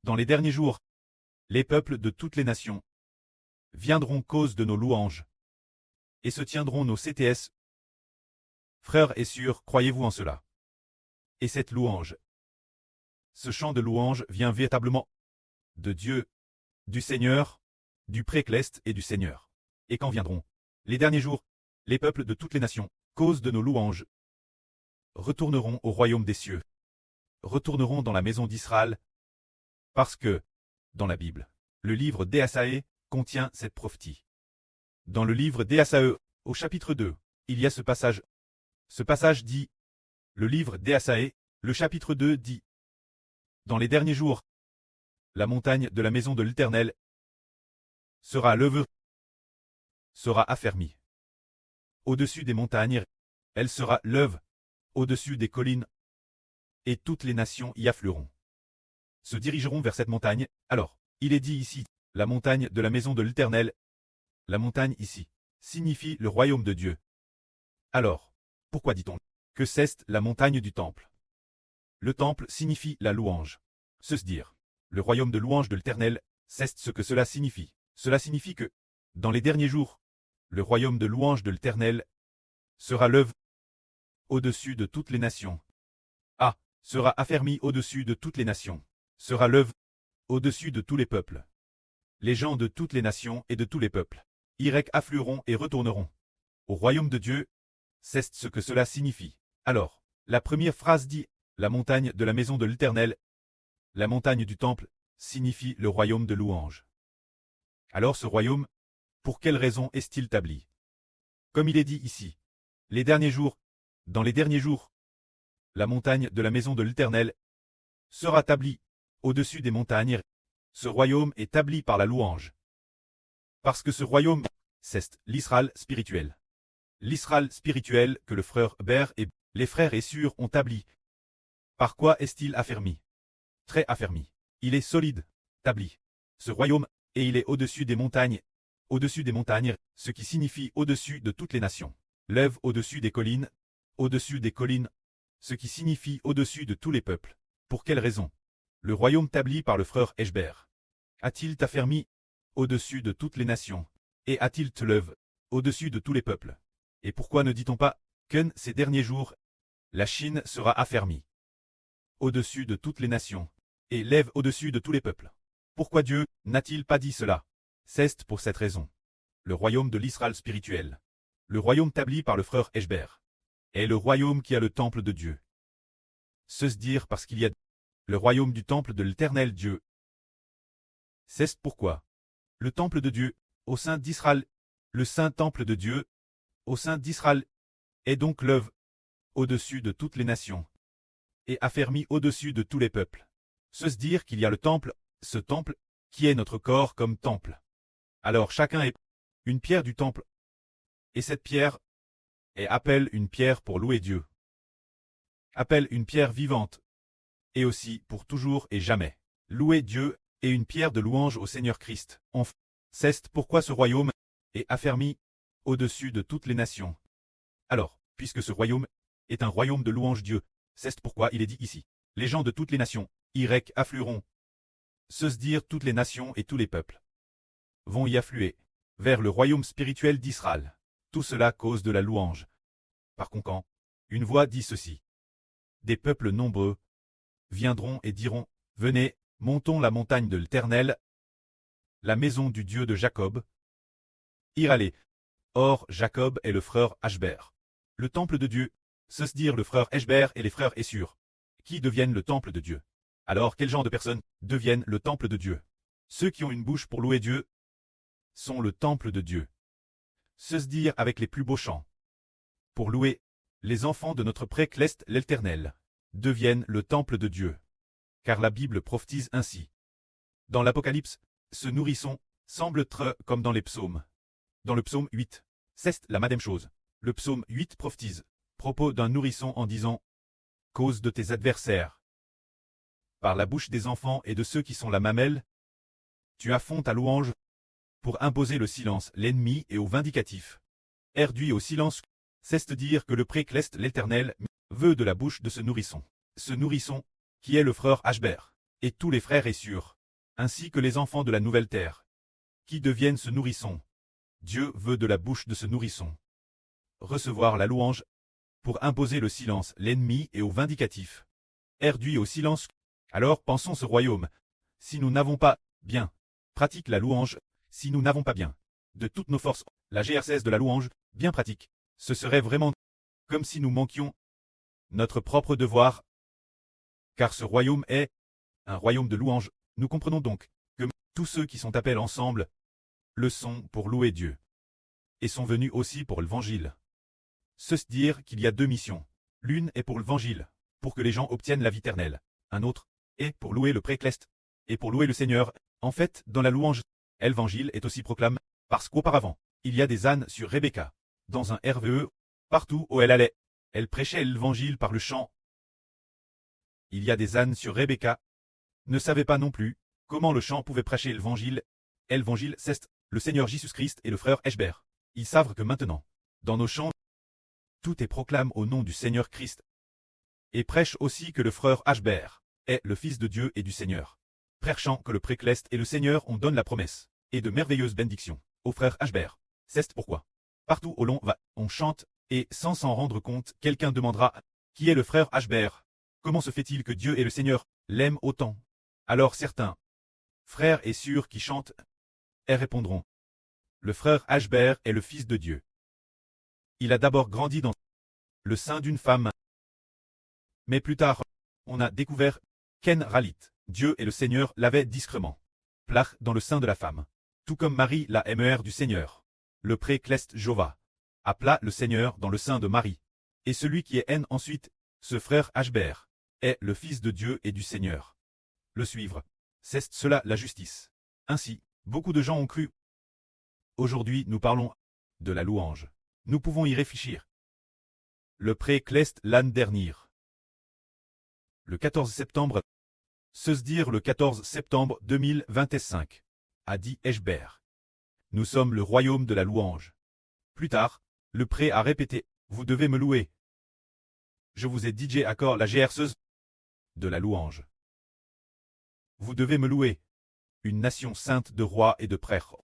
Dans les derniers jours, les peuples de toutes les nations viendront cause de nos louanges et se tiendront nos CTS. Frères et sœurs, croyez-vous en cela? Et cette louange, ce chant de louange vient véritablement de Dieu, du Seigneur, du Précleste et du Seigneur. Et quand viendront les derniers jours, les peuples de toutes les nations, cause de nos louanges, retourneront au royaume des cieux, retourneront dans la maison d'Israël, parce que, dans la Bible, le livre d'Ésaïe contient cette prophétie. Dans le livre d'Ésaïe, au chapitre 2, il y a ce passage. Ce passage dit, le livre d'Ésaïe, le chapitre 2 dit, dans les derniers jours, la montagne de la maison de l'Éternel sera levée, sera affermie. Au-dessus des montagnes, elle sera levée, au-dessus des collines, et toutes les nations y afflueront. Se dirigeront vers cette montagne. Alors, il est dit ici, la montagne de la maison de l'Éternel. La montagne ici signifie le royaume de Dieu. Alors, pourquoi dit-on que c'est la montagne du temple? Le temple signifie la louange. Se dire, le royaume de louange de l'Éternel, c'est ce que cela signifie. Cela signifie que, dans les derniers jours, le royaume de louange de l'Éternel sera levé au-dessus de toutes les nations. Sera affermi au-dessus de toutes les nations. Sera levé au-dessus de tous les peuples. Les gens de toutes les nations et de tous les peuples afflueront et retourneront au royaume de Dieu. C'est ce que cela signifie. Alors, la première phrase dit, la montagne de la maison de l'Éternel, la montagne du temple, signifie le royaume de louange. Alors ce royaume, pour quelle raison est-il établi? Comme il est dit ici, les derniers jours, dans les derniers jours, la montagne de la maison de l'Éternel sera établie au-dessus des montagnes. Ce royaume est établi par la louange. Parce que ce royaume, c'est l'Israël spirituel. L'Israël spirituel que le frère Hébert et les frères et sœurs ont établi. Par quoi est-il affermi? Très affermi. Il est solide, établi. Ce royaume, et il est au-dessus des montagnes, ce qui signifie au-dessus de toutes les nations. Lève au-dessus des collines, ce qui signifie au-dessus de tous les peuples. Pour quelle raison? Le royaume établi par le frère Hébert a-t-il affermi au-dessus de toutes les nations, et a-t-il te lève au-dessus de tous les peuples? Et pourquoi ne dit-on pas que ces derniers jours, la Chine sera affermie au-dessus de toutes les nations, et lève au-dessus de tous les peuples? Pourquoi Dieu n'a-t-il pas dit cela? C'est pour cette raison. Le royaume de l'Israël spirituel, le royaume établi par le frère Hébert, est le royaume qui a le temple de Dieu. Se dire parce qu'il y a le royaume du temple de l'Éternel Dieu. C'est pourquoi le temple de Dieu, au sein d'Israël, le saint temple de Dieu, au sein d'Israël, est donc lève au-dessus de toutes les nations, et affermi au-dessus de tous les peuples. Se dire qu'il y a le temple, ce temple, qui est notre corps comme temple. Alors chacun est une pierre du temple, et cette pierre appelle une pierre pour louer Dieu. Appelle une pierre vivante, et aussi pour toujours et jamais. Louer Dieu et une pierre de louange au Seigneur Christ. C'est pourquoi ce royaume est affermi au-dessus de toutes les nations. Alors, puisque ce royaume est un royaume de louange Dieu, c'est pourquoi il est dit ici. Les gens de toutes les nations, afflueront. Se dire toutes les nations et tous les peuples vont y affluer vers le royaume spirituel d'Israël. Tout cela cause de la louange. Par conséquent, une voix dit ceci. Des peuples nombreux viendront et diront, venez, montons la montagne de l'Éternel, la maison du Dieu de Jacob. Iralé. Or, Jacob est le frère Hébert. Le temple de Dieu, se dire le frère Hébert et les frères Essur, qui deviennent le temple de Dieu. Alors, quel genre de personnes deviennent le temple de Dieu? Ceux qui ont une bouche pour louer Dieu sont le temple de Dieu. Se dire avec les plus beaux chants. Pour louer, les enfants de notre Précleste l'Éternel deviennent le temple de Dieu. Car la Bible prophétise ainsi. Dans l'Apocalypse, ce nourrisson semble être comme dans les psaumes. Dans le psaume 8, c'est la même chose. Le psaume 8 prophétise, propos d'un nourrisson en disant « Cause de tes adversaires. Par la bouche des enfants et de ceux qui sont la mamelle, tu affonds ta louange pour imposer le silence l'ennemi et au vindicatif. Erduit au silence, c'est dire que le Précleste l'Éternel veut de la bouche de ce nourrisson. Ce nourrisson, qui est le frère Hébert, et tous les frères Essur, ainsi que les enfants de la nouvelle terre, qui deviennent ce nourrisson. Dieu veut de la bouche de ce nourrisson recevoir la louange, pour imposer le silence l'ennemi et au vindicatif. Réduit au silence, alors pensons ce royaume. Si nous n'avons pas, bien, pratique la louange, si nous n'avons pas bien, de toutes nos forces, la GR16 de la louange, bien pratique, ce serait vraiment comme si nous manquions notre propre devoir. Car ce royaume est un royaume de louange, nous comprenons donc que tous ceux qui sont appelés ensemble le sont pour louer Dieu, et sont venus aussi pour l'évangile. Ceci dire qu'il y a deux missions. L'une est pour l'évangile, pour que les gens obtiennent la vie éternelle. Un autre est pour louer le précleste, et pour louer le Seigneur. En fait, dans la louange, l'évangile est aussi proclamé, parce qu'auparavant, il y a des ânes sur Rebecca. Dans un RVE, partout où elle allait, elle prêchait l'évangile par le chant. Il y a des ânes sur Rebecca. Ne savait pas non plus comment le chant pouvait prêcher l'évangile. L'évangile, c'est le Seigneur Jésus-Christ et le frère Eschber. Ils savent que maintenant, dans nos chants, tout est proclame au nom du Seigneur Christ. Et prêche aussi que le frère Ashber est le Fils de Dieu et du Seigneur. Prêchant que le précleste et le Seigneur on donne la promesse, et de merveilleuses bénédictions, au frère Ashber. C'est pourquoi, partout où l'on va, on chante, et sans s'en rendre compte, quelqu'un demandera, qui est le frère Ashber? Comment se fait-il que Dieu et le Seigneur l'aiment autant? Alors certains frères et sœurs qui chantent, et répondront, le frère Ashber est le Fils de Dieu. Il a d'abord grandi dans le sein d'une femme. Mais plus tard, on a découvert qu'En Ralit, Dieu et le Seigneur l'avaient discrètement placé dans le sein de la femme. Tout comme Marie la MER du Seigneur. Le précleste Jova appela le Seigneur dans le sein de Marie. Et celui qui est N ensuite, ce frère Ashber, est le Fils de Dieu et du Seigneur. Le suivre, c'est cela la justice. Ainsi, beaucoup de gens ont cru. Aujourd'hui, nous parlons de la louange. Nous pouvons y réfléchir. Le précleste l'année dernière. Le 14 septembre. Se dire le 14 septembre 2025. A dit Eschber. Nous sommes le royaume de la louange. Plus tard, le pré a répété, vous devez me louer. Je vous ai DJ accord la GR16 de la louange. Vous devez me louer. Une nation sainte de rois et de prêtres.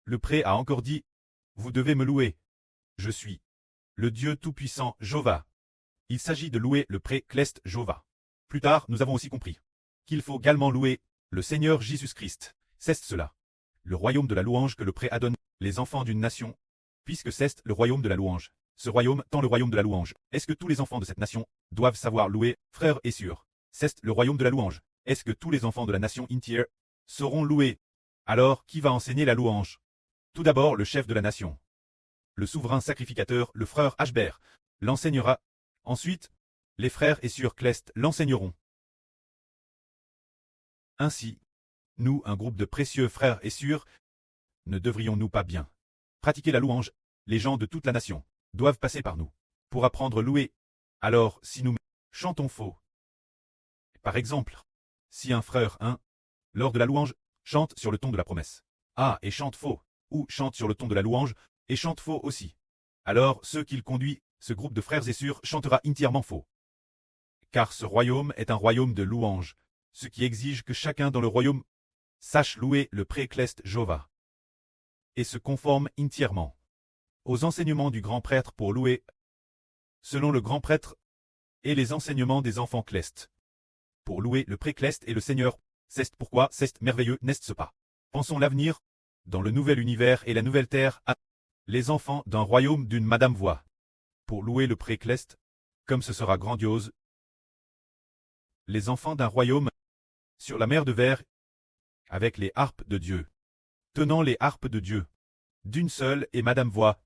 Le pré a encore dit, vous devez me louer. Je suis le Dieu Tout-Puissant, Jova. Il s'agit de louer le précleste Jova. Plus tard, nous avons aussi compris qu'il faut également louer le Seigneur Jésus-Christ. C'est cela. Le royaume de la louange que le pré a donné les enfants d'une nation, puisque c'est le royaume de la louange. Ce royaume, tant le royaume de la louange. Est-ce que tous les enfants de cette nation doivent savoir louer, frères et sœurs? C'est le royaume de la louange. Est-ce que tous les enfants de la nation entière sauront louer? Alors, qui va enseigner la louange? Tout d'abord, le chef de la nation. Le souverain sacrificateur, le frère Ashber, l'enseignera. Ensuite, les frères et sœurs Clest l'enseigneront. Ainsi, nous, un groupe de précieux frères et sœurs, ne devrions-nous pas bien pratiquer la louange? Les gens de toute la nation doivent passer par nous pour apprendre à louer. Alors, si nous chantons faux, par exemple, si un frère, lors de la louange, chante sur le ton de la promesse, et chante faux, ou chante sur le ton de la louange, et chante faux aussi. Alors, ceux qu'il conduit, ce groupe de frères et sœurs, chantera entièrement faux. Car ce royaume est un royaume de louange, ce qui exige que chacun dans le royaume sache louer le précleste Jova et se conforme entièrement aux enseignements du grand prêtre pour louer, selon le grand prêtre, et les enseignements des enfants clest, pour louer le précleste et le Seigneur. C'est pourquoi c'est merveilleux, n'est-ce pas? Pensons l'avenir, dans le nouvel univers et la nouvelle terre, les enfants d'un royaume d'une Madame Voix, pour louer le précleste, comme ce sera grandiose. Les enfants d'un royaume, sur la mer de verre, avec les harpes de Dieu, tenant les harpes de Dieu, d'une seule et Madame Voix,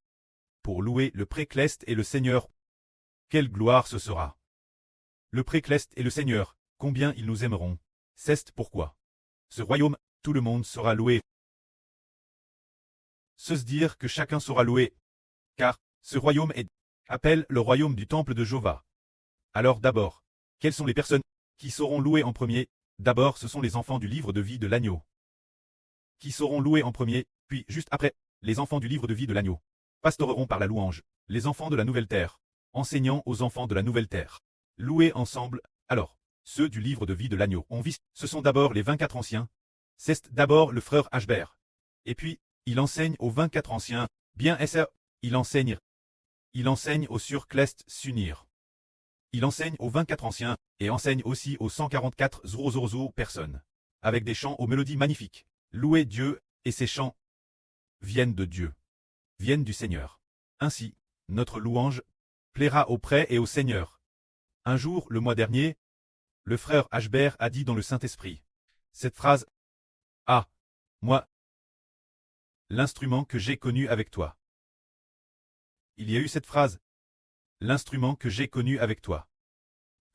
pour louer le précleste et le Seigneur. Quelle gloire ce sera! Le précleste et le Seigneur, combien ils nous aimeront. C'est pourquoi ce royaume, tout le monde sera loué. Se dire que chacun sera loué, car ce royaume appelle le royaume du temple de Jova. Alors d'abord, quelles sont les personnes qui sauront louer en premier? D'abord, ce sont les enfants du livre de vie de l'agneau, qui sauront louer en premier, puis juste après, les enfants du livre de vie de l'agneau pastoreront par la louange, les enfants de la nouvelle terre, enseignant aux enfants de la nouvelle terre. Louer ensemble, alors, Ceux du livre de vie de l'agneau ont vu, ce sont d'abord les 24 anciens. C'est d'abord le frère Ashbert. Et puis, il enseigne aux 24 anciens, bien est-ce, il enseigne au surclest s'unir. Il enseigne aux 24 anciens, et enseigne aussi aux 144 personnes. Avec des chants aux mélodies magnifiques. Louez Dieu, et ces chants viennent de Dieu. Viennent du Seigneur. Ainsi, notre louange plaira au prêtre et au Seigneur. Un jour, le mois dernier, le frère Ashbert a dit dans le Saint-Esprit cette phrase: Ah, moi, l'instrument que j'ai connu avec toi. Il y a eu cette phrase, l'instrument que j'ai connu avec toi,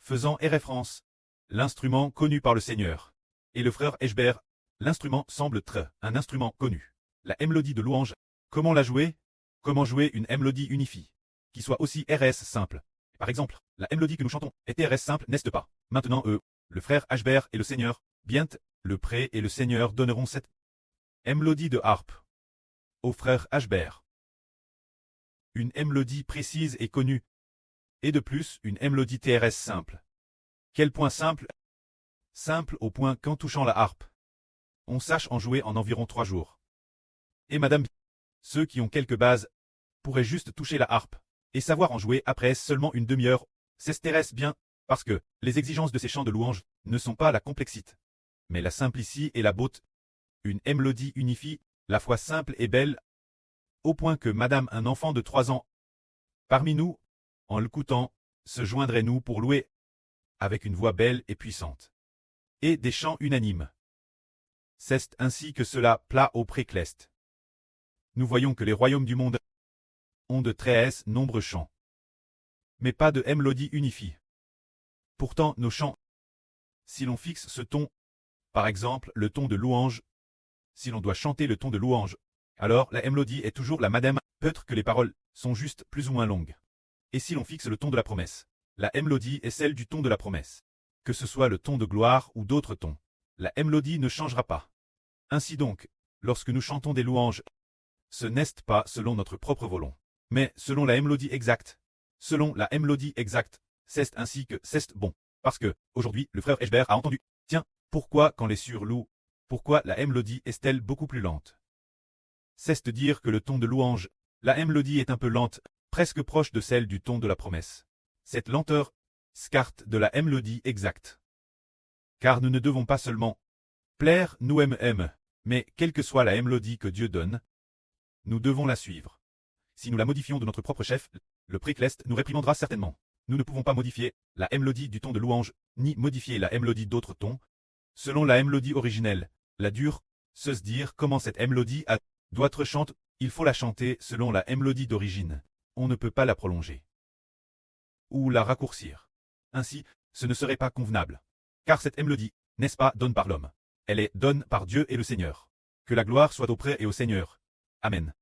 faisant référence, l'instrument connu par le Seigneur. Et le frère Ashbert, l'instrument semble être un instrument connu. La mélodie de louange, comment la jouer? Comment jouer une mélodie unifiée, qui soit aussi RS simple? Par exemple, la mélodie que nous chantons est RS simple, n'est-ce pas? Maintenant le frère Ashbert et le Seigneur, bien, le prêtre et le Seigneur donneront cette mélodie de harpe au frère Ashbert. Une mélodie précise et connue, et de plus une mélodie TRS simple. Quel point simple? Simple au point qu'en touchant la harpe, on sache en jouer en environ 3 jours. Et madame, ceux qui ont quelques bases pourraient juste toucher la harpe et savoir en jouer après seulement une demi-heure. C'est TRS bien, parce que les exigences de ces chants de louange ne sont pas la complexité, mais la simplicité et la beauté. Une mélodie unifie, la fois simple et belle, au point que madame un enfant de 3 ans, parmi nous, en l'écoutant, se joindrait nous pour louer, avec une voix belle et puissante. Et des chants unanimes. C'est ainsi que cela plat au précleste. Nous voyons que les royaumes du monde ont de très nombreux chants, mais pas de mélodie unifiée. Pourtant nos chants, si l'on fixe ce ton, par exemple le ton de louange, si l'on doit chanter le ton de louange, alors la mélodie est toujours la madame, peut-être que les paroles sont juste plus ou moins longues. Et si l'on fixe le ton de la promesse, la mélodie est celle du ton de la promesse. Que ce soit le ton de gloire ou d'autres tons, la mélodie ne changera pas. Ainsi donc, lorsque nous chantons des louanges, ce n'est pas selon notre propre volonté, mais selon la mélodie exacte. Selon la mélodie exacte, c'est ainsi que c'est bon. Parce que, aujourd'hui, le frère Ashbert a entendu. Tiens, pourquoi quand les surlouent, pourquoi la mélodie est-elle beaucoup plus lente? C'est de dire que le ton de louange, la mélodie est un peu lente, presque proche de celle du ton de la promesse. Cette lenteur s'écarte de la mélodie exacte. Car nous ne devons pas seulement plaire nous aime, mais quelle que soit la mélodie que Dieu donne, nous devons la suivre. Si nous la modifions de notre propre chef, le précleste nous réprimandera certainement. Nous ne pouvons pas modifier la mélodie du ton de louange, ni modifier la mélodie d'autres tons. Selon la mélodie originelle, la dure, se dire comment cette mélodie doit être chante, il faut la chanter selon la mélodie d'origine. On ne peut pas la prolonger ou la raccourcir. Ainsi, ce ne serait pas convenable. Car cette mélodie, n'est-ce pas, donne par l'homme. Elle est donne par Dieu et le Seigneur. Que la gloire soit auprès et au Seigneur. Amen.